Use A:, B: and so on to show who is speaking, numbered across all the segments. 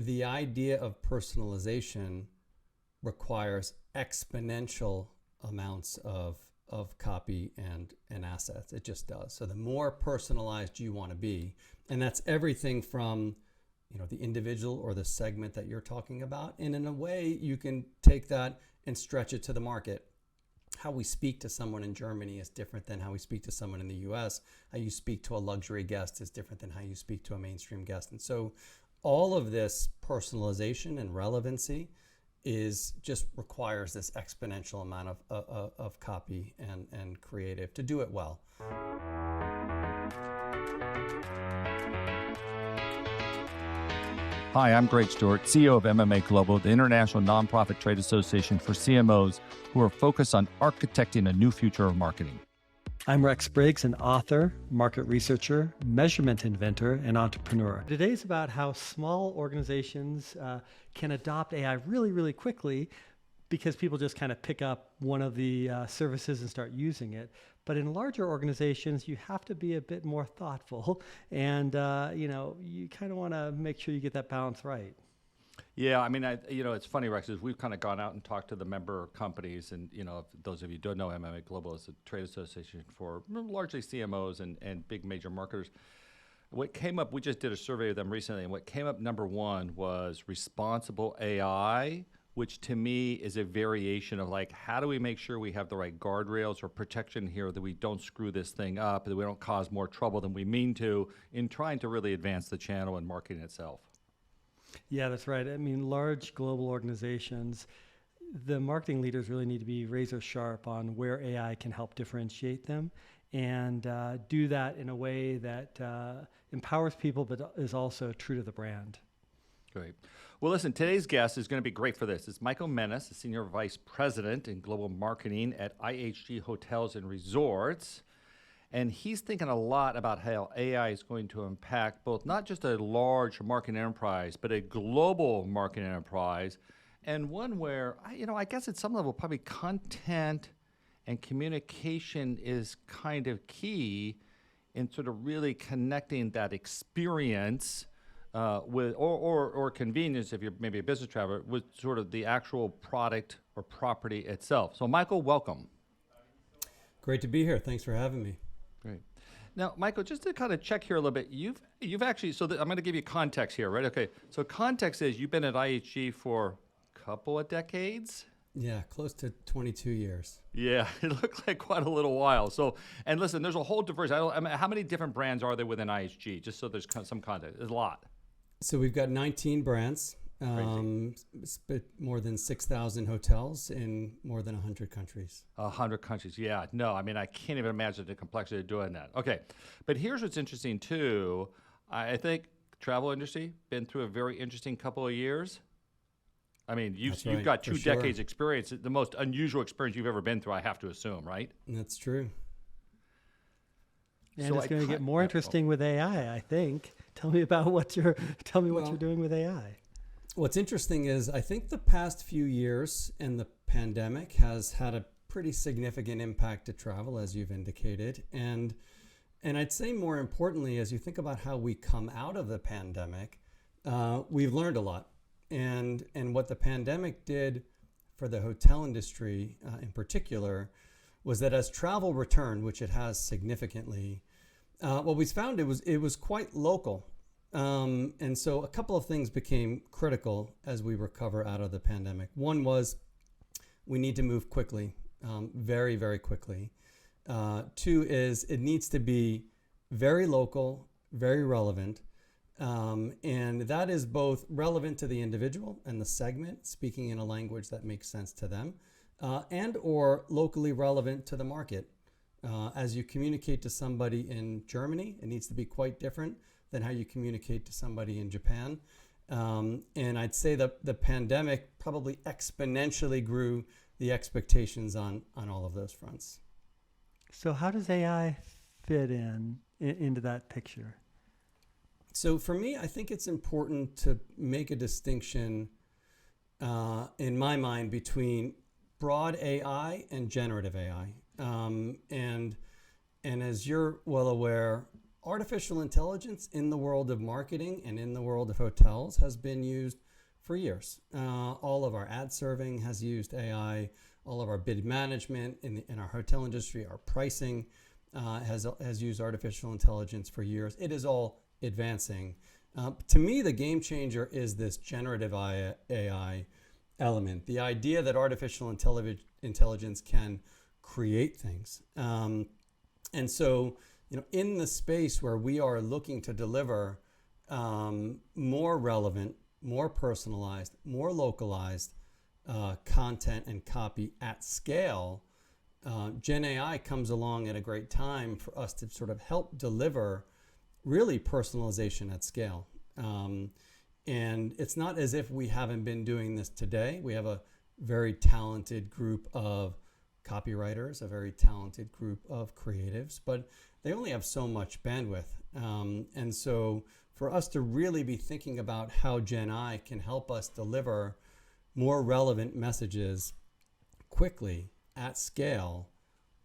A: the idea of personalization requires exponential amounts of copy and assets. It just does. So the more personalized you want to be, and that's everything from the individual or the segment that you're talking about. And in a way, you can take that and stretch it to the market. How we speak to someone in Germany is different than how we speak to someone in the US. How you speak to a luxury guest is different than how you speak to a mainstream guest. And so all of this personalization and relevancy just requires this exponential amount of copy and creative to do it well.
B: Hi, I'm Greg Stewart, CEO of MMA Global, the international nonprofit trade association for CMOs who are focused on architecting a new future of marketing.
C: I'm Rex Briggs, an author, market researcher, measurement inventor, and entrepreneur. Today's about how small organizations can adopt AI really, really quickly because people just kind of pick up one of the services and start using it. But in larger organizations, you have to be a bit more thoughtful, and you kind of want to make sure you get that balance right.
B: Yeah, I mean, it's funny, Rex, is we've kind of gone out and talked to the member companies, and if those of you who don't know, MMA Global is a trade association for largely CMOs and big major marketers. What came up, we just did a survey of them recently, and what came up number one was responsible AI, which to me is a variation of how do we make sure we have the right guardrails or protection here, that we don't screw this thing up, that we don't cause more trouble than we mean to in trying to really advance the channel and marketing itself.
C: Yeah, that's right. I mean, large global organizations, the marketing leaders really need to be razor sharp on where AI can help differentiate them and do that in a way that empowers people but is also true to the brand.
B: Great. Well, listen, today's guest is going to be great for this. It's Michael Menis, the Senior Vice President in Global Marketing at IHG Hotels and Resorts. And he's thinking a lot about how AI is going to impact both not just a large marketing enterprise, but a global marketing enterprise, and one where, I guess at some level, probably content and communication is kind of key in sort of really connecting that experience with or convenience, if you're maybe a business traveler, with sort of the actual product or property itself. So, Michael, welcome.
A: Great to be here. Thanks for having me.
B: Great. Now, Michael, just to kind of check here a little bit, you've actually, I'm going to give you context here, right? Okay. So context is you've been at IHG for a couple of decades.
A: Yeah, close to 22 years.
B: Yeah, it looked like quite a little while. So, and listen, there's a whole diversity. How many different brands are there within IHG? Just so there's some context. There's a lot.
A: So we've got 19 brands, more than 6,000 hotels in more than 100 countries.
B: 100 countries, yeah. No, I mean, I can't even imagine the complexity of doing that. Okay, but here's what's interesting too. I think travel industry been through a very interesting couple of years. I mean, you've got 2 decades experience, the most unusual experience you've ever been through, I have to assume, right?
A: That's true.
C: And so it's going to get more interesting with AI, I think. Tell me what you're doing with AI.
A: What's interesting is I think the past few years and the pandemic has had a pretty significant impact to travel, as you've indicated. And I'd say more importantly, as you think about how we come out of the pandemic, we've learned a lot. And what the pandemic did for the hotel industry in particular was that as travel returned, which it has significantly, what we found it was quite local. And so a couple of things became critical as we recover out of the pandemic. One was we need to move quickly, very, very quickly. 2 is it needs to be very local, very relevant. And that is both relevant to the individual and the segment, speaking in a language that makes sense to them, and or locally relevant to the market. As you communicate to somebody in Germany, it needs to be quite different than how you communicate to somebody in Japan. And I'd say that the pandemic probably exponentially grew the expectations on all of those fronts.
C: So how does AI fit into that picture?
A: So for me, I think it's important to make a distinction in my mind between broad AI and generative AI. And as you're well aware, artificial intelligence in the world of marketing and in the world of hotels has been used for years. All of our ad serving has used AI. All of our bid management in our hotel industry, our pricing has used artificial intelligence for years. It is all advancing. To me, the game changer is this generative AI element. The idea that artificial intelligence can create things. And so, in the space where we are looking to deliver more relevant, more personalized, more localized content and copy at scale, Gen AI comes along at a great time for us to sort of help deliver really personalization at scale. And it's not as if we haven't been doing this today. We have a very talented group of copywriters, a very talented group of creatives, but they only have so much bandwidth. And so for us to really be thinking about how Gen AI can help us deliver more relevant messages quickly, at scale,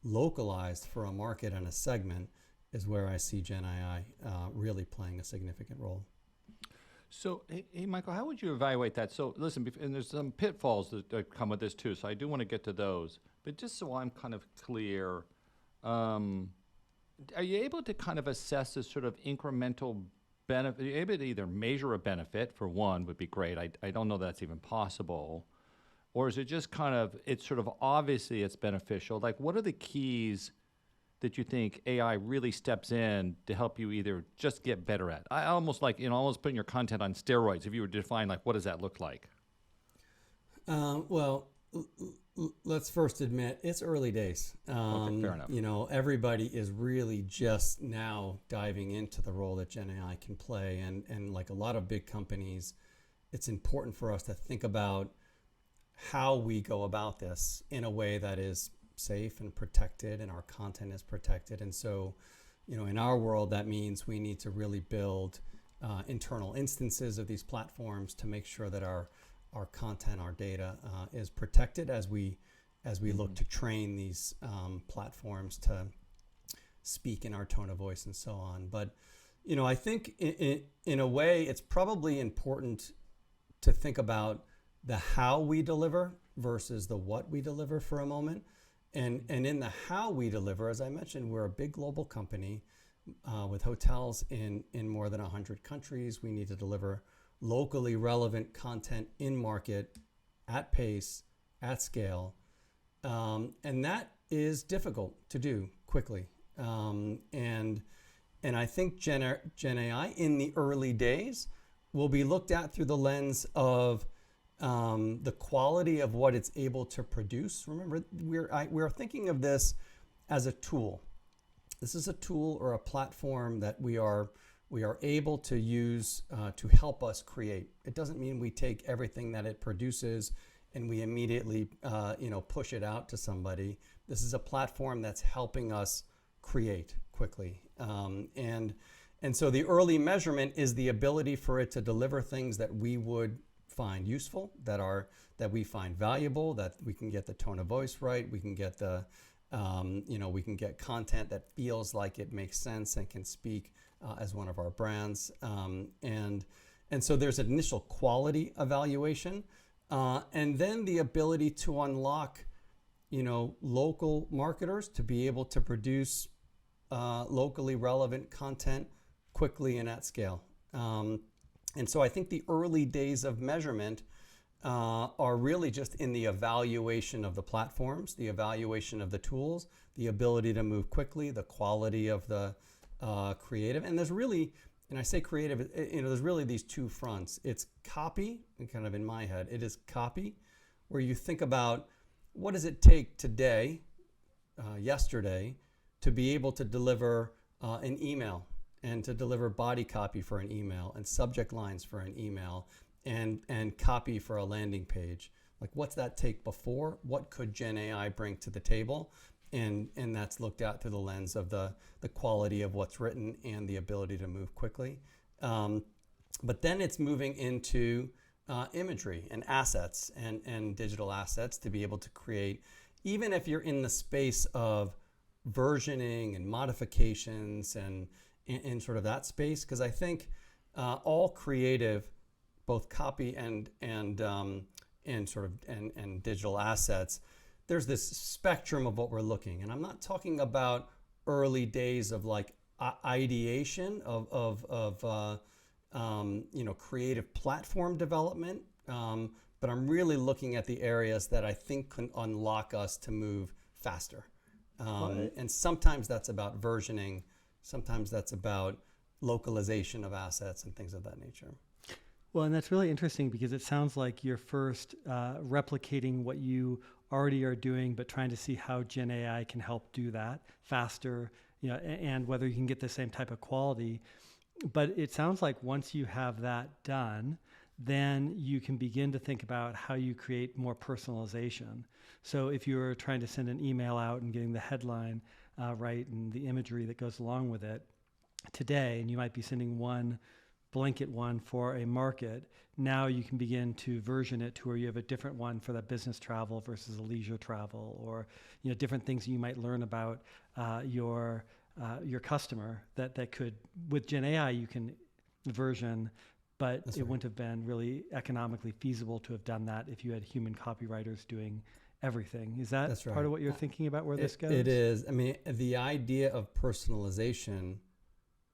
A: localized for a market and a segment is where I see Gen AI really playing a significant role.
B: So, hey, Michael, how would you evaluate that? So, listen, and there's some pitfalls that come with this too, so I do want to get to those. But just so I'm kind of clear, are you able to kind of assess this sort of incremental benefit? Are you able to either measure a benefit, for one, would be great. I don't know that's even possible. Or is it just kind of, it's sort of obviously it's beneficial? Like, what are the keys that you think AI really steps in to help you either just get better at? I almost like, almost putting your content on steroids. If you were to define, like, what does that look like?
A: Well, let's first admit it's early days.
B: Okay, fair enough.
A: Everybody is really just now diving into the role that Gen AI can play. And like a lot of big companies, it's important for us to think about how we go about this in a way that is safe and protected and our content is protected. And so, in our world, that means we need to really build internal instances of these platforms to make sure that our content, our data is protected as we look to train these platforms to speak in our tone of voice and so on. But, I think in a way, it's probably important to think about the how we deliver versus the what we deliver for a moment. And in the how we deliver, as I mentioned, we're a big global company with hotels in more than 100 countries. We need to deliver locally relevant content in market, at pace, at scale. And that is difficult to do quickly. And I think Gen AI in the early days will be looked at through the lens of the quality of what it's able to produce. Remember, we're thinking of this as a tool. This is a tool or a platform that we are able to use to help us create. It doesn't mean we take everything that it produces and we immediately push it out to somebody. This is a platform that's helping us create quickly. And so the early measurement is the ability for it to deliver things that we would find useful, that we find valuable, that we can get the tone of voice right, we can get the we can get content that feels like it makes sense and can speak as one of our brands, and so there's an initial quality evaluation, and then the ability to unlock local marketers to be able to produce locally relevant content quickly and at scale. And so I think the early days of measurement are really just in the evaluation of the platforms, the evaluation of the tools, the ability to move quickly, the quality of the creative. And there's really, and I say creative, there's really these two fronts. It's copy, and kind of in my head, it is copy, where you think about what does it take today, yesterday, to be able to deliver an email, and to deliver body copy for an email and subject lines for an email and copy for a landing page. Like, what's that take before? What could Gen AI bring to the table? And that's looked at through the lens of the quality of what's written and the ability to move quickly. But then it's moving into imagery and assets and digital assets to be able to create, even if you're in the space of versioning and modifications in sort of that space, because I think all creative, both copy and sort of and digital assets, there's this spectrum of what we're looking. And I'm not talking about early days of like ideation of creative platform development, but I'm really looking at the areas that I think can unlock us to move faster. And sometimes that's about versioning, sometimes that's about localization of assets and things of that nature.
C: Well, and that's really interesting because it sounds like you're first replicating what you already are doing, but trying to see how Gen AI can help do that faster, and whether you can get the same type of quality. But it sounds like once you have that done, then you can begin to think about how you create more personalization. So if you're trying to send an email out and getting the headline right and the imagery that goes along with it today, and you might be sending one blanket one for a market, now you can begin to version it to where you have a different one for that business travel versus a leisure travel, or different things you might learn about your customer that could, with Gen AI you can version, but That's it right. wouldn't have been really economically feasible to have done that if you had human copywriters doing everything. Is that
A: That's
C: part
A: right.
C: of what you're thinking about where this goes?
A: It is. I mean, the idea of personalization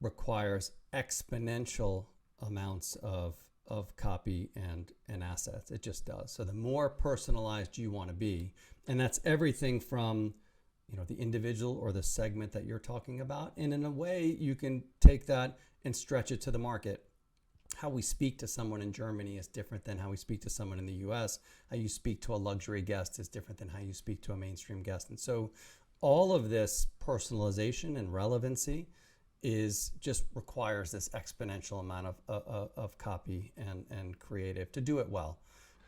A: requires exponential amounts of copy and assets. It just does. So the more personalized you want to be, and that's everything from the individual or the segment that you're talking about, and in a way you can take that and stretch it to the market. How we speak to someone in Germany is different than how we speak to someone in the US. How you speak to a luxury guest is different than how you speak to a mainstream guest. And so all of this personalization and relevancy just requires this exponential amount of copy and creative to do it well,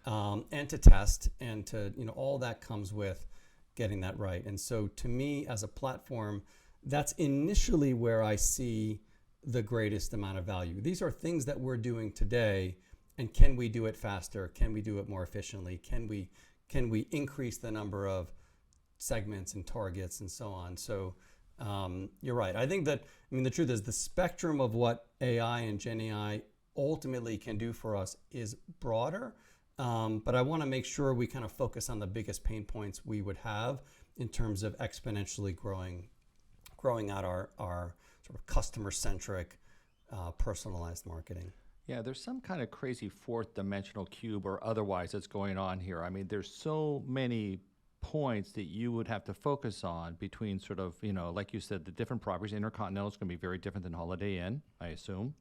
A: and to test, and to all that comes with getting that right. And so to me as a platform, that's initially where I see the greatest amount of value. These are things that we're doing today, and can we do it faster? Can we do it more efficiently? Can we increase the number of segments and targets and so on? So you're right. I think that, the truth is the spectrum of what AI and Gen AI ultimately can do for us is broader, but I want to make sure we kind of focus on the biggest pain points we would have in terms of exponentially growing out our sort of customer-centric, personalized marketing.
B: Yeah, there's some kind of crazy fourth dimensional cube or otherwise that's going on here. I mean, there's so many points that you would have to focus on between sort of, like you said, the different properties. Intercontinental is going to be very different than Holiday Inn, I assume.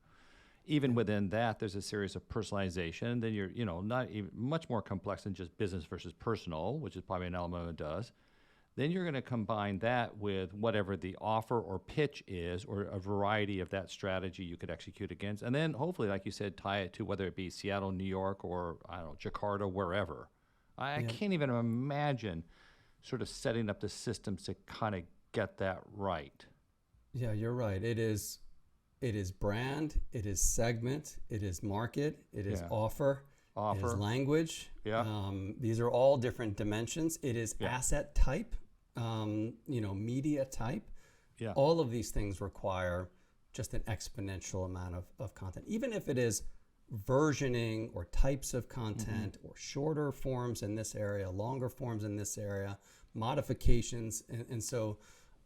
B: Even within that, there's a series of personalization. Then you're, not even much more complex than just business versus personal, which is probably an element of it does. Then you're going to combine that with whatever the offer or pitch is, or a variety of that strategy you could execute against. And then hopefully, like you said, tie it to whether it be Seattle, New York, or I don't know, Jakarta, wherever. I can't even imagine sort of setting up the systems to kind of get that right.
A: Yeah, you're right. It is brand, it is segment, it is market, it is offer, it is language.
B: Yeah.
A: These are all different dimensions. It is asset type, media type.
B: Yeah.
A: All of these things require just an exponential amount of content. Even if it is versioning or types of content, or shorter forms in this area, longer forms in this area, modifications. And so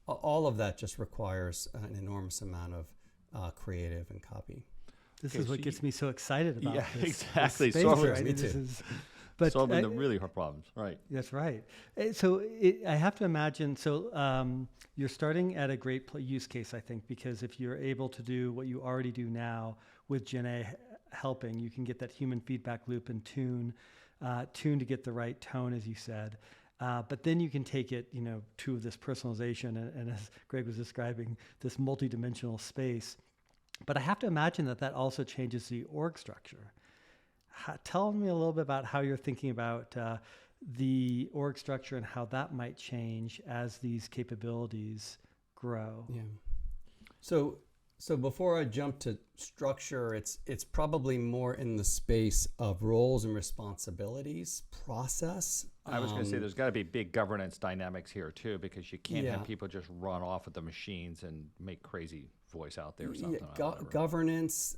A: all of that just requires an enormous amount of creative and copy.
C: This is what gets me so excited about this.
B: Exactly.
C: This space, right? Me too.
B: Solving the really hard problems, right?
C: That's right. So I have to imagine, you're starting at a great use case, I think, because if you're able to do what you already do now with Gen A helping, you can get that human feedback loop and tune to get the right tone, as you said. But then you can take it, to this personalization and as Greg was describing, this multidimensional space. But I have to imagine that also changes the org structure. Tell me a little bit about how you're thinking about the org structure and how that might change as these capabilities grow.
A: Yeah. So before I jump to structure, it's probably more in the space of roles and responsibilities, process.
B: I was going to say there's got to be big governance dynamics here too, because you can't have people just run off with the machines and make crazy voice out there or something.
A: Governance,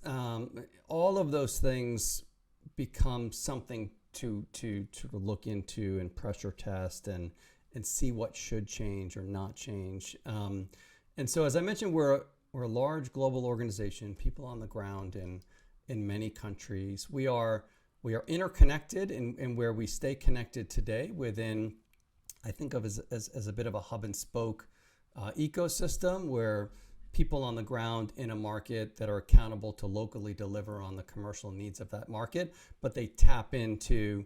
A: all of those things become something to look into and pressure test and see what should change or not change. And so, as I mentioned, we're a large global organization, people on the ground in many countries. We are interconnected, and where we stay connected today within, I think of as a bit of a hub and spoke ecosystem, where people on the ground in a market that are accountable to locally deliver on the commercial needs of that market, but they tap into,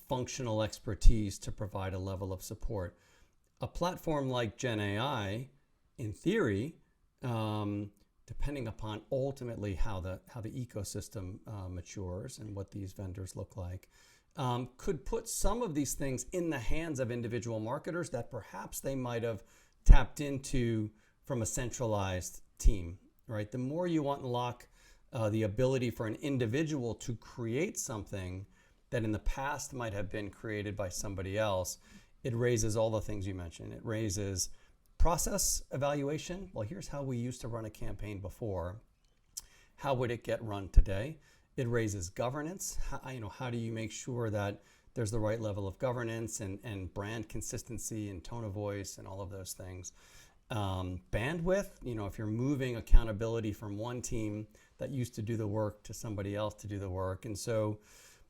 A: functional expertise to provide a level of support. A platform like Gen AI, in theory, depending upon ultimately how the ecosystem matures and what these vendors look like, could put some of these things in the hands of individual marketers that perhaps they might have tapped into from a centralized team, right? The more you unlock the ability for an individual to create something that in the past might have been created by somebody else, it raises all the things you mentioned. It raises process evaluation. Well, here's how we used to run a campaign before. How would it get run today? It raises governance. How do you make sure that there's the right level of governance and brand consistency and tone of voice and all of those things? Bandwidth, if you're moving accountability from one team that used to do the work to somebody else to do the work. And so,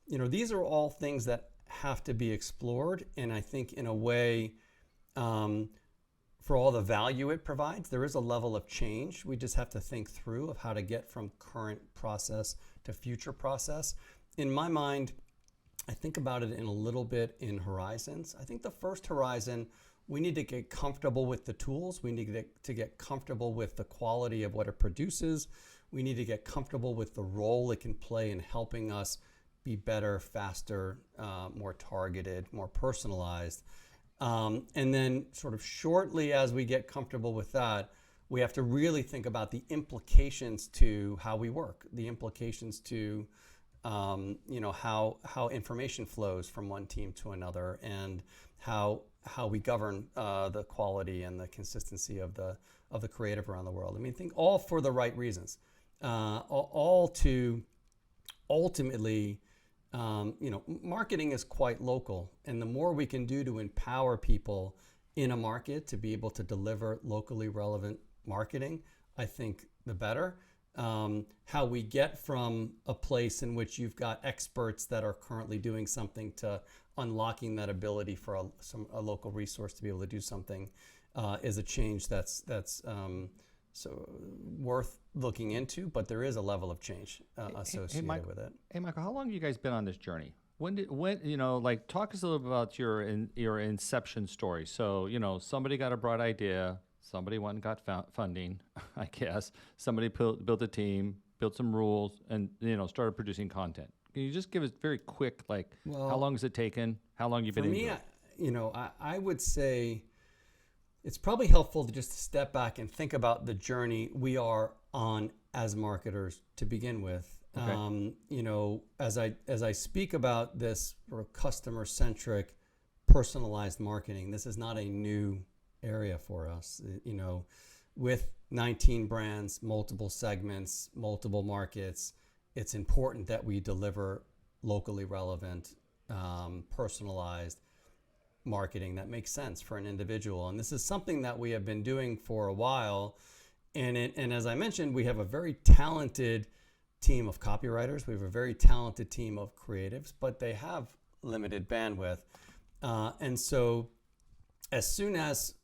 A: these are all things that have to be explored. And I think in a way, for all the value it provides, there is a level of change. We just have to think through of how to get from current process to future process. In my mind, I think about it in a little bit in horizons. I think the first horizon, we need to get comfortable with the tools. We need to get comfortable with the quality of what it produces. We need to get comfortable with the role it can play in helping us be better, faster, more targeted, more personalized. And then sort of shortly as we get comfortable with that, we have to really think about the implications to how we work, the implications to how information flows from one team to another, and how we govern the quality and the consistency of the creative around the world. I mean, think all for the right reasons, all to ultimately, marketing is quite local, and the more we can do to empower people in a market to be able to deliver locally relevant marketing, I think the better. How we get from a place in which you've got experts that are currently doing something to unlocking that ability for a local resource to be able to do something is a change that's so worth looking into, but there is a level of change associated with it.
B: Hey, Michael, how long have you guys been on this journey? When talk us a little bit about your inception story. So, somebody got a bright idea, somebody went and got funding, I guess. Somebody built a team, built some rules, and, started producing content. Can you just give us very quick, how long has it taken? How long you been into it?
A: For me, I would say it's probably helpful to just step back and think about the journey we are on as marketers to begin with.
B: Okay.
A: As I speak about this sort of customer-centric, personalized marketing, this is not a new area for us. With 19 brands, multiple segments, multiple markets, it's important that we deliver locally relevant, personalized marketing that makes sense for an individual. And this is something that we have been doing for a while. And as I mentioned, we have a very talented team of copywriters. We have a very talented team of creatives, but they have limited bandwidth. And so as soon as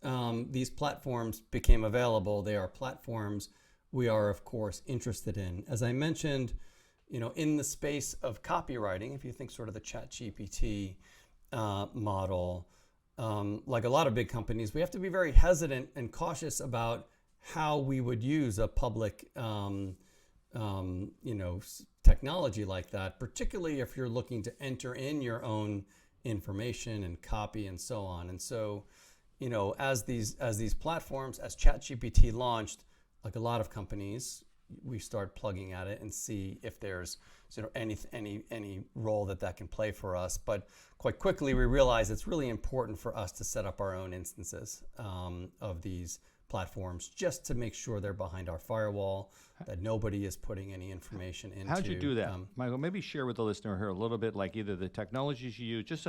A: these platforms became available, they are platforms we are, of course, interested in. As I mentioned, in the space of copywriting, if you think sort of the ChatGPT model, like a lot of big companies, we have to be very hesitant and cautious about how we would use a public technology like that, particularly if you're looking to enter in your own information and copy and so on. And so, as these platforms, as ChatGPT launched, like a lot of companies, we start plugging at it and see if there's any role that can play for us. But quite quickly we realize it's really important for us to set up our own instances of these platforms just to make sure they're behind our firewall, that nobody is putting any information into.
B: How'd you do that, Michael? Maybe share with the listener here a little bit, like either the technologies you use, just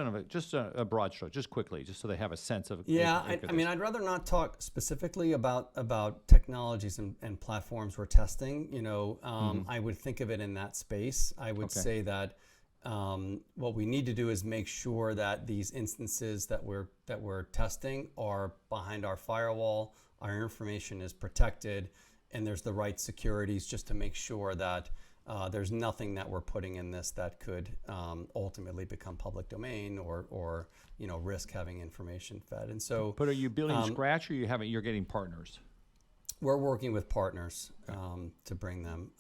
B: a broad stroke, just quickly, just so they have a sense of.
A: Yeah, I mean, I'd rather not talk specifically about technologies and platforms we're testing. I would think of it in that space. I would say that what we need to do is make sure that these instances that we're testing are behind our firewall, our information is protected, and there's the right securities just to make sure that there's nothing that we're putting in this that could ultimately become public domain or risk having information fed. And so,
B: but are you building scratch, or you're getting partners?
A: We're working with partners to bring them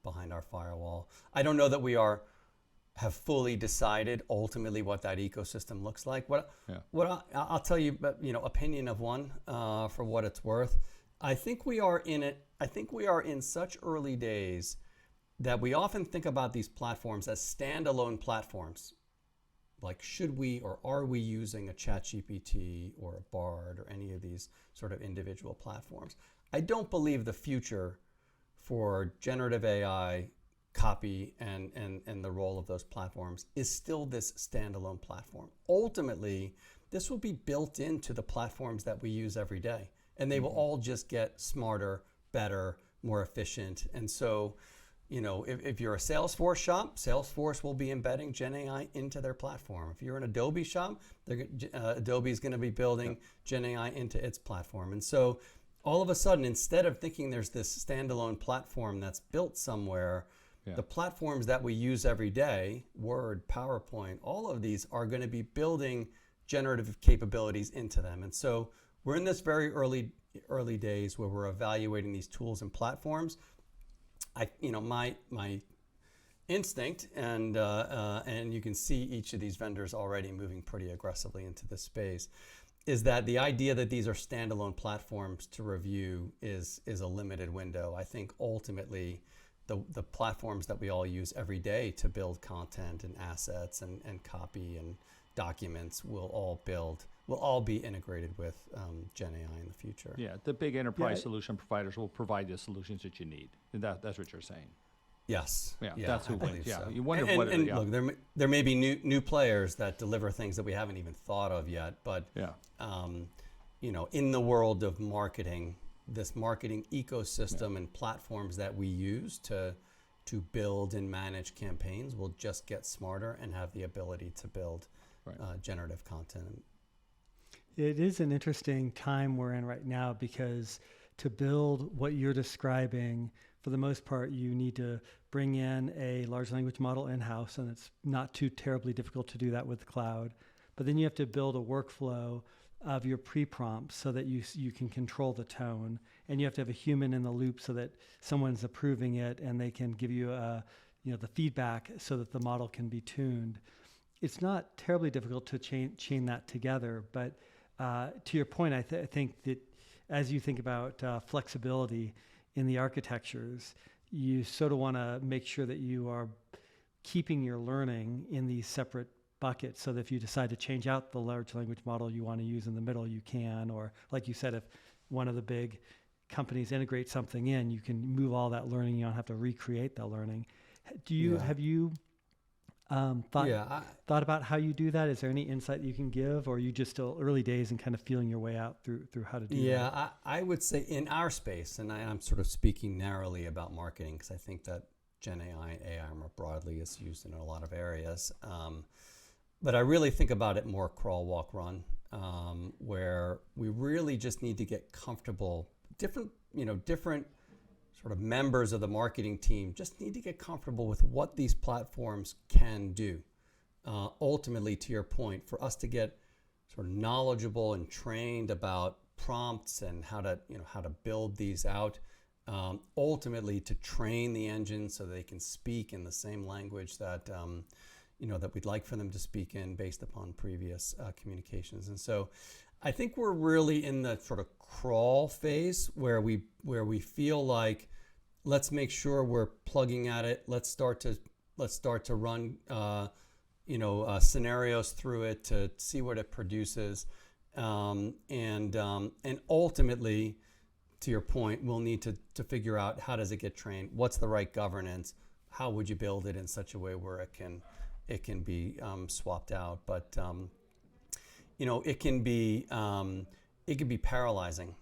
A: behind our firewall. I don't know that we have fully decided ultimately what that ecosystem looks like. I'll tell you, but opinion of one for what it's worth. I think we are in it. I think we are in such early days that we often think about these platforms as standalone platforms. Like, should we or are we using a ChatGPT or a Bard or any of these sort of individual platforms? I don't believe the future for generative AI, copy, and the role of those platforms is still this standalone platform. Ultimately, this will be built into the platforms that we use every day, and they will all just get smarter, better, more efficient. And so, if you're a Salesforce shop, Salesforce will be embedding Gen AI into their platform. If you're an Adobe shop, Adobe is going to be building Gen AI into its platform. And so all of a sudden, instead of thinking there's this standalone platform that's built somewhere, the platforms that we use every day, Word, PowerPoint, all of these are going to be building generative capabilities into them. And so we're in this very early days where we're evaluating these tools and platforms. My instinct, and you can see each of these vendors already moving pretty aggressively into this space, is that the idea that these are standalone platforms to review is a limited window. I think ultimately the platforms that we all use every day to build content and assets and copy and documents will all be integrated with Gen AI in the future.
B: Yeah, the big enterprise solution providers will provide the solutions that you need. That's what you're saying.
A: Yes.
B: Yeah, that's who wins. Yeah,
A: so.
B: You wonder
A: Look, there may be new players that deliver things that we haven't even thought of yet, but in the world of marketing, this marketing ecosystem and platforms that we use to build and manage campaigns will just get smarter and have the ability to build generative content.
C: It is an interesting time we're in right now, because to build what you're describing, for the most part, you need to bring in a large language model in-house, and it's not too terribly difficult to do that with the cloud. But then you have to build a workflow of your pre-prompts so that you can control the tone, and you have to have a human in the loop so that someone's approving it and they can give you the feedback so that the model can be tuned. It's not terribly difficult to chain that together, but to your point, I think that as you think about flexibility in the architectures, you sort of want to make sure that you are keeping your learning in these separate buckets, so that if you decide to change out the large language model you want to use in the middle, you can. Or like you said, if one of the big companies integrates something in, you can move all that learning. You don't have to recreate that learning. Have you thought about how you do that? Is there any insight you can give, or are you just still early days and kind of feeling your way out through how to do that?
A: Yeah, I would say in our space, and I'm sort of speaking narrowly about marketing because I think that Gen AI and AI more broadly is used in a lot of areas. But I really think about it more crawl, walk, run, where we really just need to get comfortable. Different sort of members of the marketing team just need to get comfortable with what these platforms can do. Ultimately, to your point, for us to get sort of knowledgeable and trained about prompts and how to build these out, ultimately to train the engine so they can speak in the same language that that we'd like for them to speak in based upon previous communications. And so I think we're really in the sort of crawl phase where we feel like, let's make sure we're plugging at it. Let's start to run scenarios through it to see what it produces, and ultimately to your point, we'll need to figure out how does it get trained, what's the right governance, how would you build it in such a way where it can be swapped out. But it can be paralyzing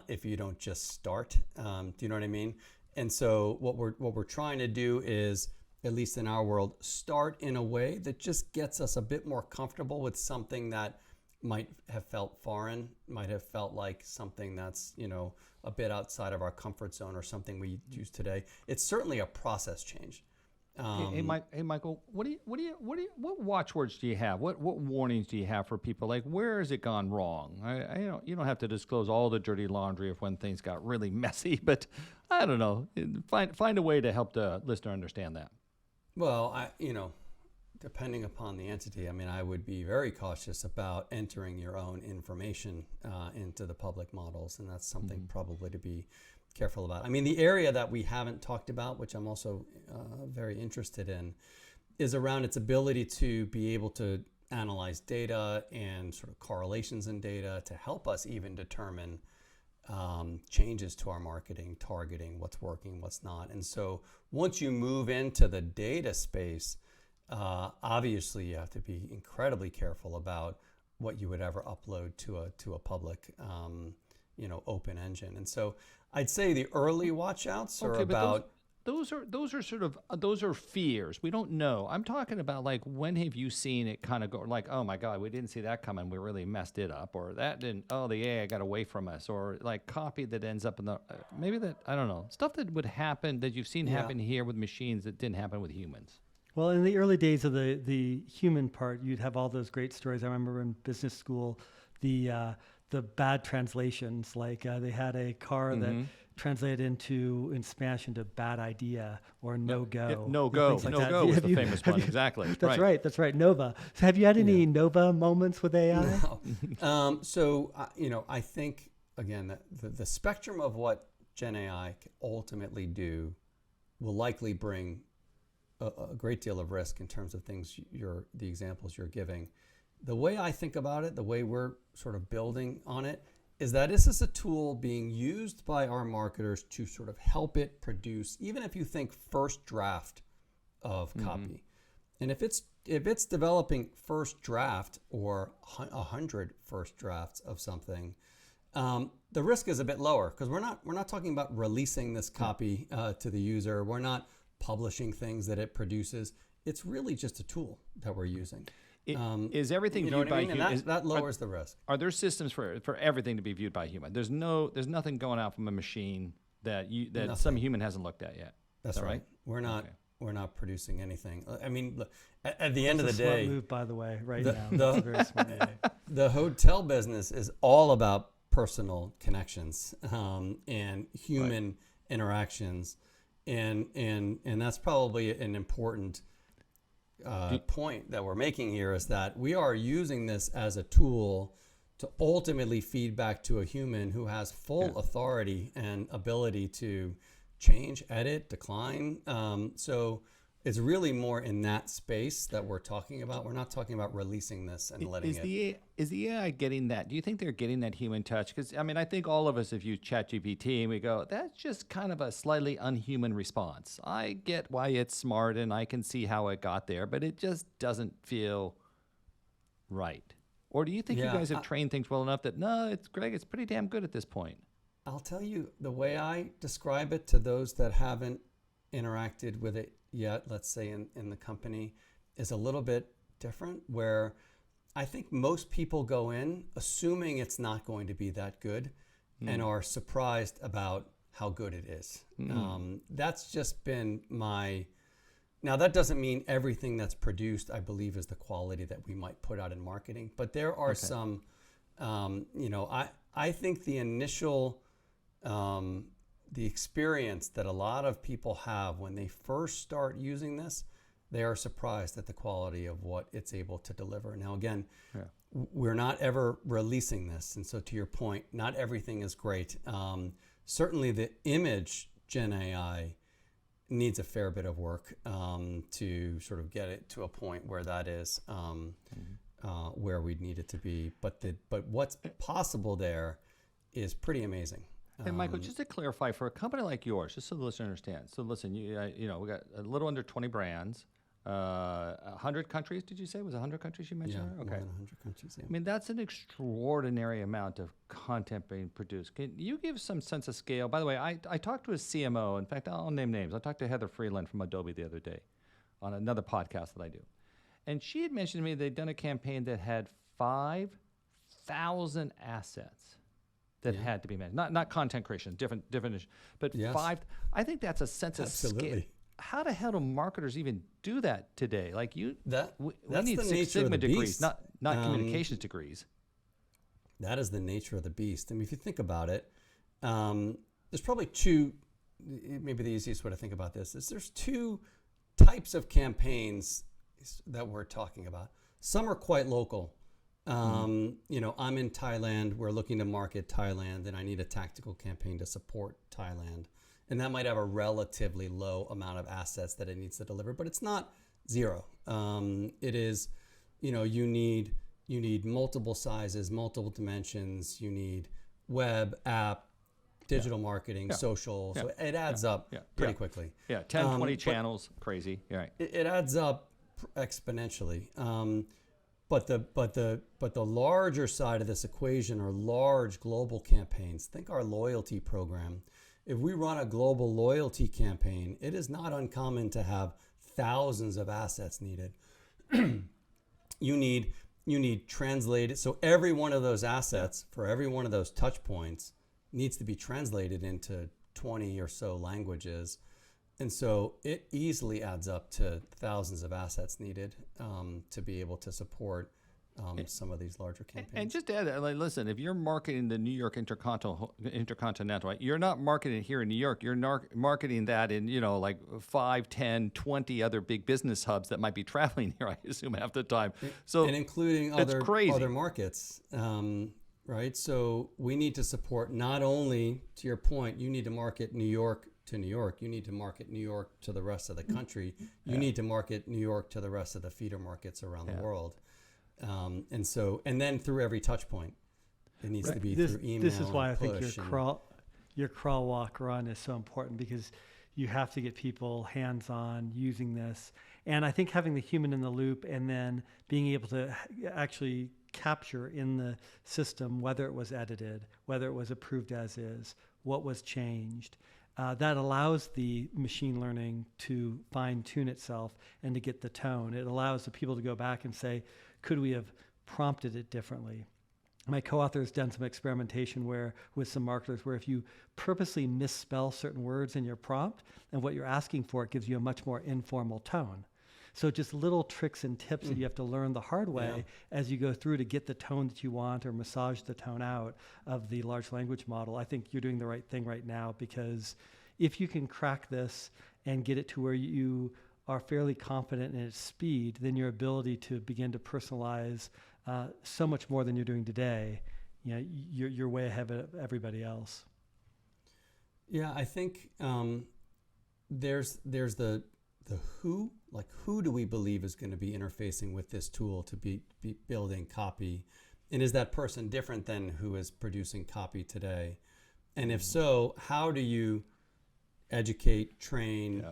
A: if you don't just start. Do you know what I mean? And so what we're trying to do is, at least in our world, start in a way that just gets us a bit more comfortable with something that might have felt foreign, might have felt like something that's a bit outside of our comfort zone or something we use today. It's certainly a process change.
B: Hey, Michael, what watchwords do you have? What warnings do you have for people? Like, where has it gone wrong? You don't have to disclose all the dirty laundry of when things got really messy, but I don't know. Find a way to help the listener understand that.
A: Well, depending upon the entity, I would be very cautious about entering your own information into the public models, and that's something probably to be careful about. The area that we haven't talked about, which I'm also very interested in, is around its ability to be able to analyze data and sort of correlations in data to help us even determine changes to our marketing, targeting, what's working, what's not. And so once you move into the data space, obviously you have to be incredibly careful about what you would ever upload to a public open engine. And so I'd say the early watch-outs are about...
B: Those are fears. We don't know. I'm talking about, like, when have you seen it kind of go like, oh my God, we didn't see that coming, we really messed it up, or that didn't, oh, the AI got away from us, or like copy that ends up in the, maybe that, I don't know, stuff that would happen that you've seen happen here with machines that didn't happen with humans.
C: Well, in the early days of the human part, you'd have all those great stories. I remember in business school, the bad translations, like they had a car that translated in Spanish into bad idea or no go.
B: No go.
C: Like
B: no go was the famous one. Exactly.
C: That's right. That's right. Nova. So have you had any Nova moments with AI?
A: No. So, I think, again, that the spectrum of what Gen AI can ultimately do will likely bring a great deal of risk in terms of things the examples you're giving. The way I think about it, the way we're sort of building on it, is that this is a tool being used by our marketers to sort of help it produce, even if you think first draft of copy. And if it's developing first draft or 100 first drafts of something, the risk is a bit lower, because we're not talking about releasing this copy to the user. We're not publishing things that it produces. It's really just a tool that we're using.
B: Is everything viewed by human?
A: And that lowers the risk.
B: Are there systems for everything to be viewed by human? There's nothing going out from a machine that some human hasn't looked at yet.
A: That's right. We're not producing anything. At the end of the day,
C: smart move, by the way, now. Very smart move.
A: The hotel business is all about personal connections and human interactions, and that's probably an important point that we're making here, is that we are using this as a tool to ultimately feed back to a human who has full authority and ability to change, edit, decline. So it's really more in that space that we're talking about. We're not talking about releasing this and letting it.
B: Is the AI getting that? Do you think they're getting that human touch? Because, I think all of us have used ChatGPT and we go, that's just kind of a slightly unhuman response. I get why it's smart and I can see how it got there, but it just doesn't feel right. Or do you think you guys have trained things well enough that, no, it's pretty damn good at this point?
A: I'll tell you, the way I describe it to those that haven't interacted with it yet, let's say in the company, is a little bit different, where I think most people go in assuming it's not going to be that good and are surprised about how good it is. That's just been now that doesn't mean everything that's produced, I believe, is the quality that we might put out in marketing, but there are some, I think the initial, the experience that a lot of people have when they first start using this, they are surprised at the quality of what it's able to deliver. Now, again, we're not ever releasing this. And so to your point, not everything is great. Certainly the image Gen AI needs a fair bit of work to sort of get it to a point where that is where we'd need it to be. But what's possible there is pretty amazing.
B: And Michael, just to clarify, for a company like yours, just so the listener understands. So listen, we got a little under 20 brands, 100 countries. Did you say it was 100 countries you mentioned?
A: Yeah,
B: Okay.
A: more than 100 countries. Yeah.
B: I mean, that's an extraordinary amount of content being produced. Can you give some sense of scale? By the way, I talked to a CMO. In fact, I'll name names. I talked to Heather Freeland from Adobe the other day on another podcast that I do. And she had mentioned to me they'd done a campaign that had 5,000 assets that had to be managed. Not content creation, different issue, but
A: Yes.
B: I think that's a sense of scale.
A: Absolutely.
B: How the hell do marketers even do that today? Like we
A: That's
B: need
A: the
B: Six
A: nature of
B: Sigma
A: the
B: degrees,
A: beast.
B: not communications degrees.
A: That is the nature of the beast. I mean, if you think about it, there's probably two, maybe the easiest way to think about this is there's two types of campaigns that we're talking about. Some are quite local. I'm in Thailand, we're looking to market Thailand, and I need a tactical campaign to support Thailand. And that might have a relatively low amount of assets that it needs to deliver, but it's not zero. It is, you need multiple sizes, multiple dimensions, you need web, app, digital marketing, social. So it adds up pretty quickly.
B: Yeah, 10, 20 channels, crazy. Yeah, right.
A: It adds up exponentially. But the larger side of this equation are large global campaigns. Think our loyalty program. If we run a global loyalty campaign, it is not uncommon to have thousands of assets needed. You need translated. So every one of those assets for every one of those touch points needs to be translated into 20 or so languages. And so it easily adds up to thousands of assets needed to be able to support some of these larger campaigns.
B: And just to add, listen, if you're marketing the New York Intercontinental, right, you're not marketing it here in New York. You're marketing that in, like 5, 10, 20 other big business hubs that might be traveling here, I assume, half the time. So
A: and including other markets, right? So we need to support not only, to your point, you need to market New York to New York. You need to market New York to the rest of the country. You need to market New York to the rest of the feeder markets around the world. And then through every touch point, it needs to be through email.
C: This is why I
A: and
C: think
A: push
C: your crawl, walk, run is so important, because you have to get people hands-on using this. And I think having the human in the loop and then being able to actually capture in the system whether it was edited, whether it was approved as is, what was changed. That allows the machine learning to fine-tune itself and to get the tone. It allows the people to go back and say, could we have prompted it differently? My co-author has done some experimentation with some marketers where if you purposely misspell certain words in your prompt and what you're asking for, it gives you a much more informal tone. So just little tricks and tips that you have to learn the hard way as you go through to get the tone that you want or massage the tone out of the large language model. I think you're doing the right thing right now, because if you can crack this and get it to where you are fairly confident in its speed, then your ability to begin to personalize so much more than you're doing today, you're way ahead of everybody else.
A: Yeah, I think there's the who, like who do we believe is going to be interfacing with this tool to be building copy, and is that person different than who is producing copy today? And if so, how do you educate, train,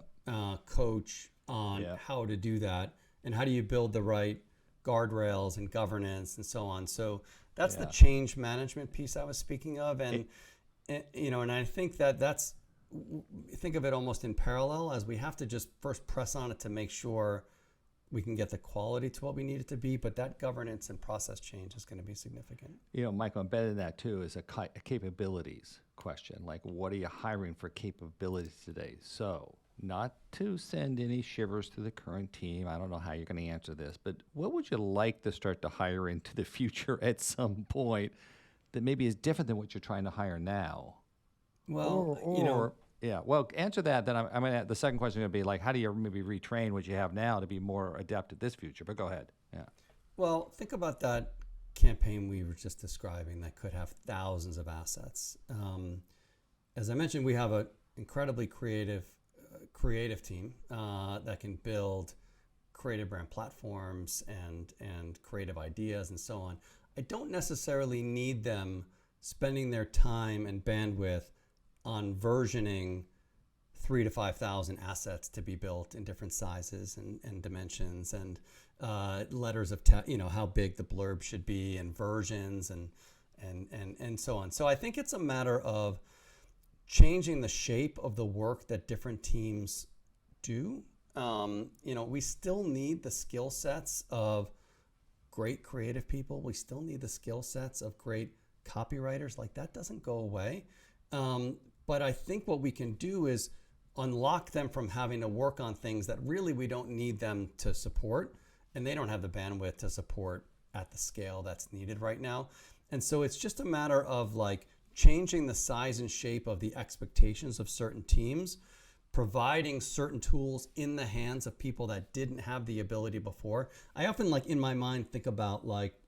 A: coach on how to do that, and how do you build the right guardrails and governance and so on? So that's the change management piece I was speaking of, and I think that's, think of it almost in parallel, as we have to just first press on it to make sure we can get the quality to what we need it to be, but that governance and process change is going to be significant.
B: Michael, embedded in that too is a capabilities question. Like, what are you hiring for capabilities today? So, not to send any shivers to the current team, I don't know how you're going to answer this, but what would you like to start to hire into the future at some point that maybe is different than what you're trying to hire now?
A: Well,
B: well, answer that. Then I'm gonna. The second question is gonna be like, how do you maybe retrain what you have now to be more adept at this future? But go ahead. Yeah.
A: Well, think about that campaign we were just describing that could have thousands of assets. As I mentioned, we have an incredibly creative team that can build creative brand platforms and creative ideas and so on. I don't necessarily need them spending their time and bandwidth on versioning 3,000 to 5,000 assets to be built in different sizes and dimensions, and letters of how big the blurb should be, and versions and so on. So I think it's a matter of changing the shape of the work that different teams do. We still need the skill sets of great creative people. We still need the skill sets of great copywriters. Like, that doesn't go away. But I think what we can do is unlock them from having to work on things that really we don't need them to support, and they don't have the bandwidth to support at the scale that's needed right now. And so it's just a matter of like changing the size and shape of the expectations of certain teams, providing certain tools in the hands of people that didn't have the ability before. I often, like, in my mind, think about, like,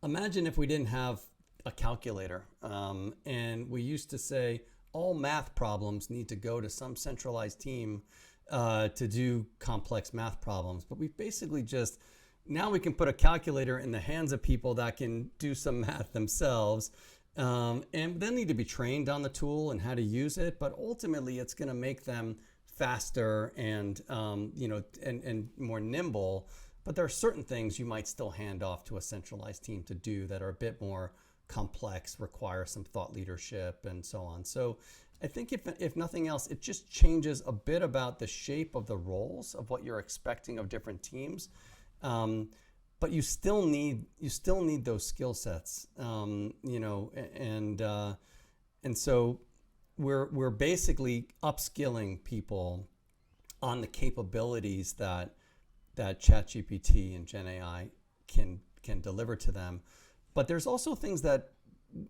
A: imagine if we didn't have a calculator, and we used to say all math problems need to go to some centralized team to do complex math problems. But we've basically just, now we can put a calculator in the hands of people that can do some math themselves, and they need to be trained on the tool and how to use it. But ultimately, it's going to make them faster and and more nimble. But there are certain things you might still hand off to a centralized team to do that are a bit more complex, require some thought leadership and so on. So I think if nothing else, it just changes a bit about the shape of the roles of what you're expecting of different teams. But you still need those skill sets, and so we're basically upskilling people on the capabilities that ChatGPT and Gen AI can deliver to them. But there's also things that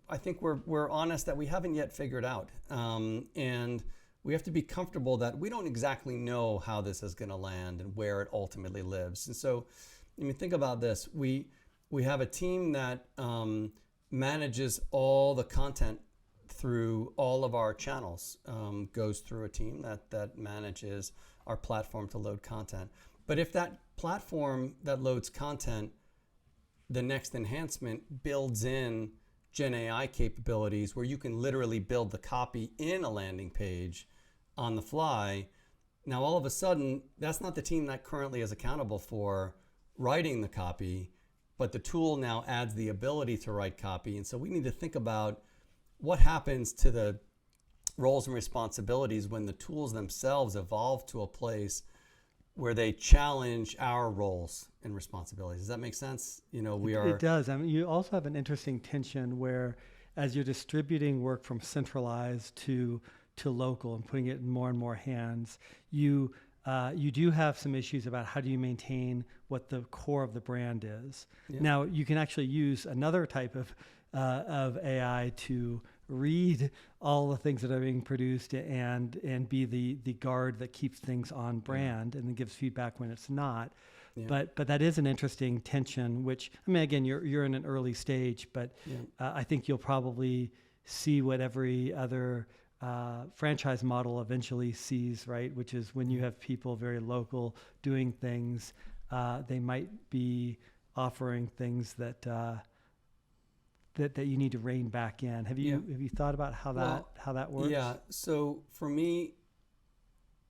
A: I think we're honest that we haven't yet figured out, and we have to be comfortable that we don't exactly know how this is going to land and where it ultimately lives. And so, I mean, think about this: we have a team that manages all the content through all of our channels, goes through a team that manages our platform to load content. But if that platform that loads content, the next enhancement builds in Gen AI capabilities where you can literally build the copy in a landing page on the fly. Now, all of a sudden, that's not the team that currently is accountable for writing the copy, but the tool now adds the ability to write copy. And so we need to think about what happens to the roles and responsibilities when the tools themselves evolve to a place where they challenge our roles and responsibilities. Does that make sense?
C: It does. I mean, you also have an interesting tension where, as you're distributing work from centralized to local and putting it in more and more hands, you do have some issues about how do you maintain what the core of the brand is. Yeah. Now, you can actually use another type of AI to read all the things that are being produced and be the guard that keeps things on brand and then gives feedback when it's not. Yeah. But that is an interesting tension, which, I mean, again, you're in an early stage, but I think you'll probably see what every other franchise model eventually sees, right? Which is when you have people very local doing things, they might be offering things that you need to rein back in. Have you thought about how that works?
A: Yeah. So for me,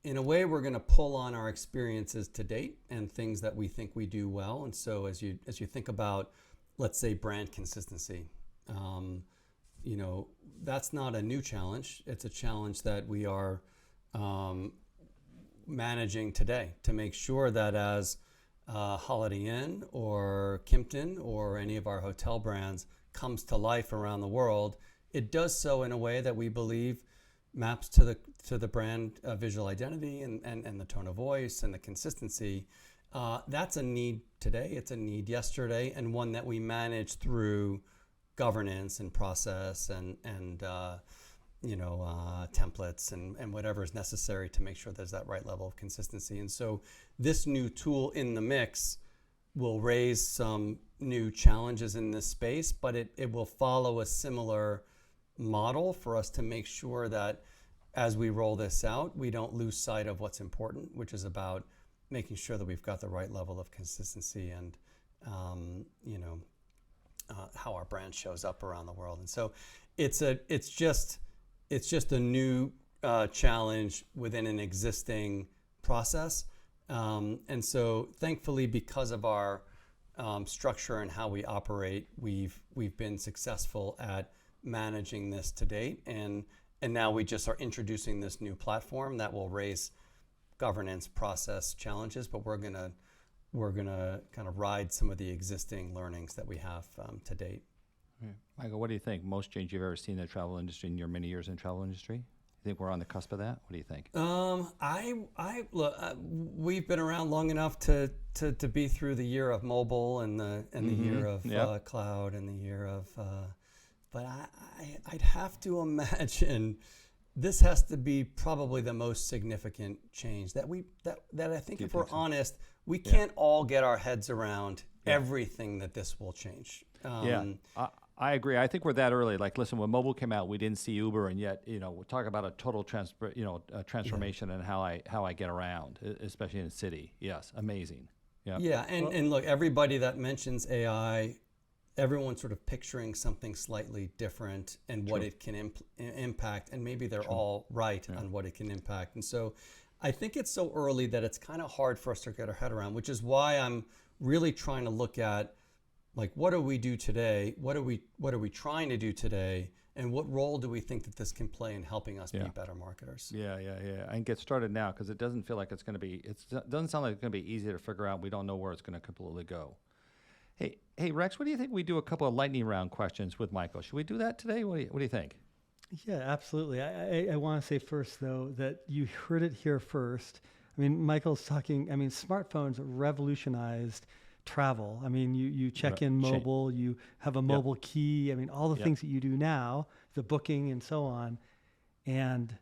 A: in a way, we're going to pull on our experiences to date and things that we think we do well. And so as you think about, let's say, brand consistency, that's not a new challenge. It's a challenge that we are managing today to make sure that as Holiday Inn or Kimpton or any of our hotel brands comes to life around the world, it does so in a way that we believe maps to the brand visual identity and the tone of voice and the consistency. That's a need today. It's a need yesterday, and one that we manage through governance and process and templates and whatever is necessary to make sure there's that right level of consistency. And so this new tool in the mix will raise some new challenges in this space, but it will follow a similar model for us to make sure that as we roll this out, we don't lose sight of what's important, which is about making sure that we've got the right level of consistency and how our brand shows up around the world. And so it's just a new challenge within an existing process. And so thankfully, because of our structure and how we operate, we've been successful at managing this to date. And now we just are introducing this new platform that will raise governance process challenges, but we're gonna kind of ride some of the existing learnings that we have to date.
B: Michael, what do you think? Most change you've ever seen in the travel industry in your many years in the travel industry? You think we're on the cusp of that? What do you think?
A: Look, we've been around long enough to be through the year of mobile and the year of cloud and the year of, but I'd have to imagine this has to be probably the most significant change that I think, if we're honest, we can't all get our heads around everything that this will change.
B: I agree. I think we're that early. Like, listen, when mobile came out, we didn't see Uber, and yet, we're talking about a total transformation in how I get around, especially in a city. Yes, amazing. Yeah.
A: And look, everybody that mentions AI, everyone's sort of picturing something slightly different and what it can impact, and maybe they're all right on what it can impact. And so, I think it's so early that it's kind of hard for us to get our head around, which is why I'm really trying to look at, like, what do we do today? What are we trying to do today? And what role do we think that this can play in helping us be better marketers?
B: Yeah. And get started now, because it doesn't feel like it's going to be. It doesn't sound like it's going to be easy to figure out. We don't know where it's going to completely go. Hey, Rex, what do you think we do a couple of lightning round questions with Michael? Should we do that today? What do you think?
C: Yeah, absolutely. I want to say first, though, that you heard it here first. I mean, Michael's talking. I mean, smartphones revolutionized travel. I mean, you check in mobile, you have a mobile key. I mean, all the things that you do now, the booking and so on, and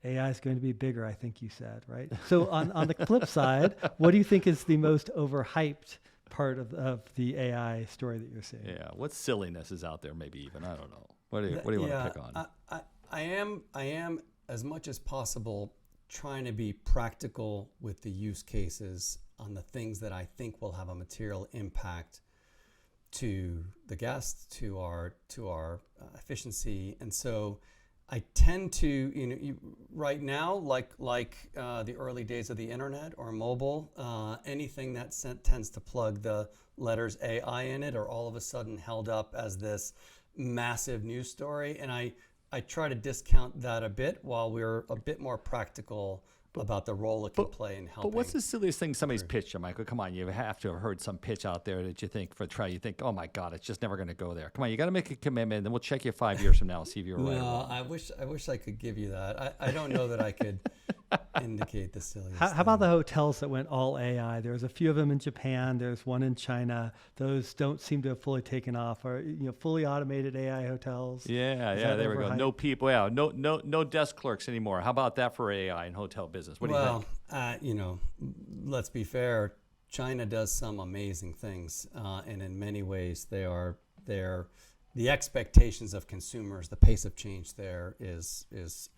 C: AI is going to be bigger, I think you said, right? So on the flip side, what do you think is the most overhyped part of the AI story that you're seeing?
B: Yeah, what silliness is out there? Maybe even, I don't know. What do you want to pick on?
A: I am as much as possible trying to be practical with the use cases on the things that I think will have a material impact to the guests, to our efficiency. And so I tend to, right now, like the early days of the internet or mobile, anything that tends to plug the letters AI in it are all of a sudden held up as this massive news story. And I try to discount that a bit while we're a bit more practical about the role it can play in helping.
B: But what's the silliest thing somebody's pitched you, Michael? Come on, you have to have heard some pitch out there that you think you think, oh my God, it's just never going to go there. Come on, you got to make a commitment, and then we'll check you 5 years from now and see if you're right.
A: No, I wish I could give you that. I don't know that I could indicate the silliest.
C: How about the hotels that went all AI? There's a few of them in Japan. There's one in China. Those don't seem to have fully taken off. Or fully automated AI hotels.
B: Yeah. There we go. No people. Yeah, no desk clerks anymore. How about that for AI and hotel business? What do you think?
A: Let's be fair. China does some amazing things, and in many ways, the expectations of consumers, the pace of change there is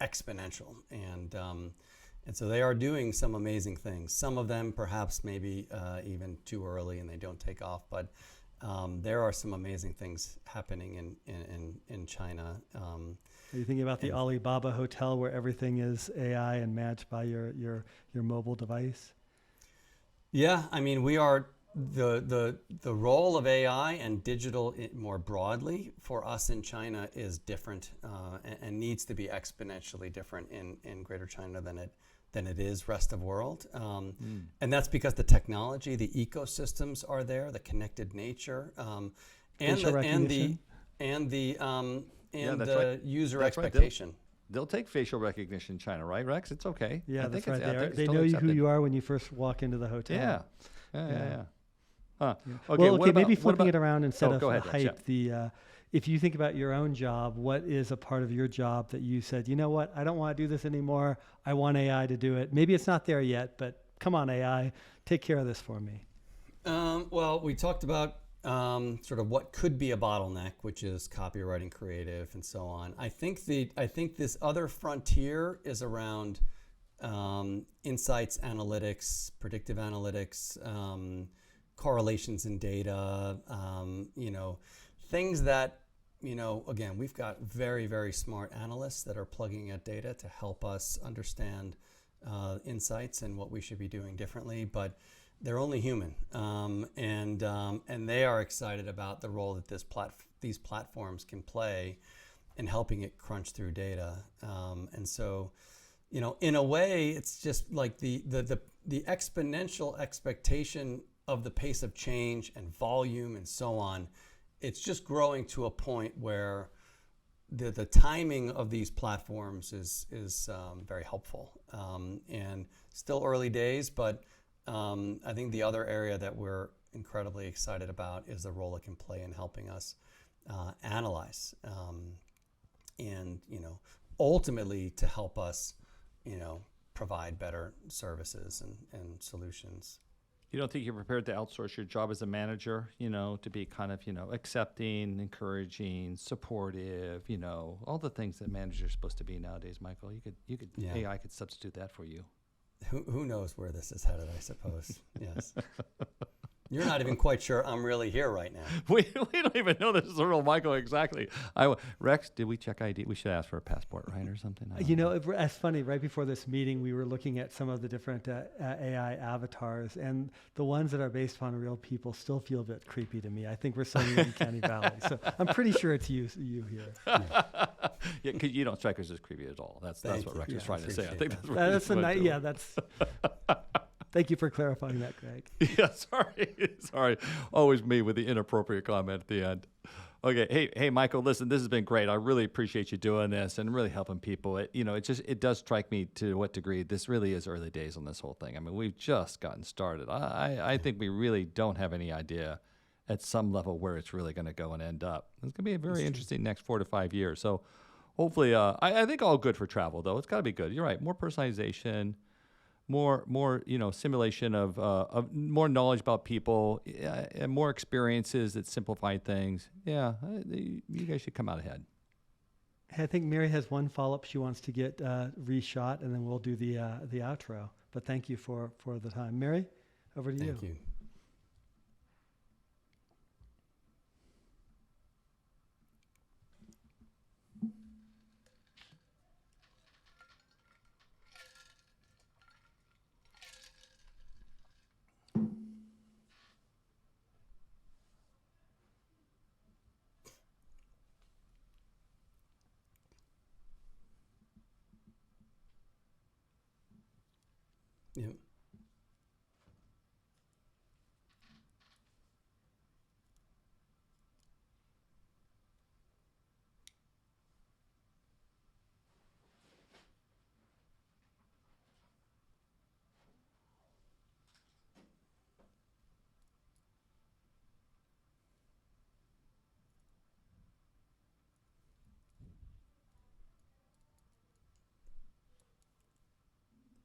A: exponential, and so they are doing some amazing things. Some of them perhaps maybe even too early and they don't take off, but there are some amazing things happening in China.
C: Are you thinking about the Alibaba hotel where everything is AI and managed by your mobile device?
A: Yeah, I mean, we are the role of AI and digital more broadly for us in China is different and needs to be exponentially different in Greater China than it is rest of world, and that's because the technology, the ecosystems are there, the connected nature, and the user expectation.
B: Right. They'll take facial recognition in China, right, Rex? It's okay.
C: Yeah, that's right. They know who you are when you first walk into the hotel.
B: Yeah.
C: Okay, maybe flipping it around instead of hype.
B: Yeah.
C: If you think about your own job, what is a part of your job that you said, you know what, I don't want to do this anymore. I want AI to do it. Maybe it's not there yet, but come on, AI, take care of this for me.
A: Well, we talked about sort of what could be a bottleneck, which is copywriting, creative, and so on. I think this other frontier is around insights, analytics, predictive analytics, correlations in data, things that, again, we've got very, very smart analysts that are plugging at data to help us understand insights and what we should be doing differently, but they're only human, and they are excited about the role that these platforms can play in helping it crunch through data. And so, in a way, it's just like the exponential expectation of the pace of change and volume and so on. It's just growing to a point where the timing of these platforms is very helpful, and still early days, but I think the other area that we're incredibly excited about is the role it can play in helping us analyze, and ultimately to help us provide better services and solutions.
B: You don't think you're prepared to outsource your job as a manager, to be kind of, accepting, encouraging, supportive, all the things that managers are supposed to be nowadays, Michael?
A: Yeah.
B: AI could substitute that for you.
A: Who knows where this is headed, I suppose. Yes. You're not even quite sure I'm really here right now.
B: We don't even know this is a real Michael exactly. Rex, did we check ID? We should ask for a passport, right, or something?
C: It's funny. Right before this meeting, we were looking at some of the different AI avatars, and the ones that are based upon real people still feel a bit creepy to me. I think we're still in Uncanny Valley, so I'm pretty sure it's you here.
B: Yeah, because you don't strike us as creepy at all. That's what Rex is trying to say. I think
C: that's a nice. Yeah, that's. Thank you for clarifying that, Greg.
B: Yeah, sorry. Always me with the inappropriate comment at the end. Okay, hey, Michael. Listen, this has been great. I really appreciate you doing this and really helping people. It does strike me to what degree this really is early days on this whole thing. I mean, we've just gotten started. I think we really don't have any idea at some level where it's really going to go and end up. It's going to be a very interesting next 4 to 5 years. So hopefully, I think all good for travel though. It's got to be good. You're right. More personalization. More, simulation of more knowledge about people, and more experiences that simplify things. Yeah, you guys should come out ahead.
C: I think Mary has one follow-up she wants to get reshot, and then we'll do the outro. But thank you for the time. Mary, over to you.
A: Thank you.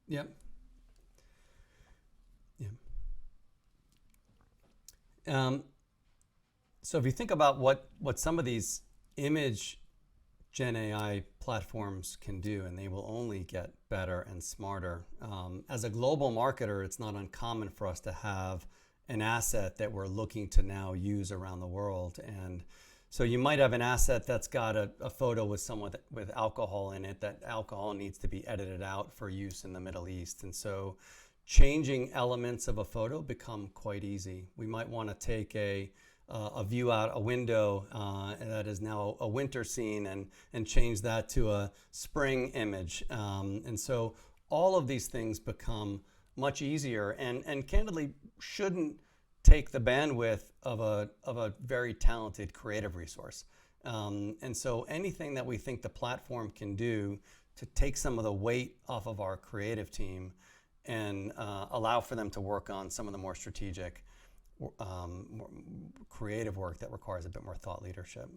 A: Yep. Yep. So if you think about what some of these image Gen AI platforms can do, and they will only get better and smarter. As a global marketer, it's not uncommon for us to have an asset that we're looking to now use around the world. And so you might have an asset that's got a photo with someone with alcohol in it. That alcohol needs to be edited out for use in the Middle East. And so changing elements of a photo become quite easy. We might want to take a view out a window that is now a winter scene and change that to a spring image. And so all of these things become much easier and candidly shouldn't take the bandwidth of a very talented creative resource. And so anything that we think the platform can do to take some of the weight off of our creative team and allow for them to work on some of the more strategic, more creative work that requires a bit more thought leadership.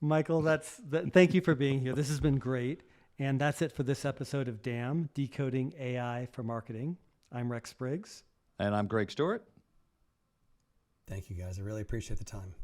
C: Michael, thank you for being here. This has been great. And that's it for this episode of DAM, Decoding AI for Marketing. I'm Rex Briggs.
B: And I'm Greg Stewart.
A: Thank you, guys. I really appreciate the time.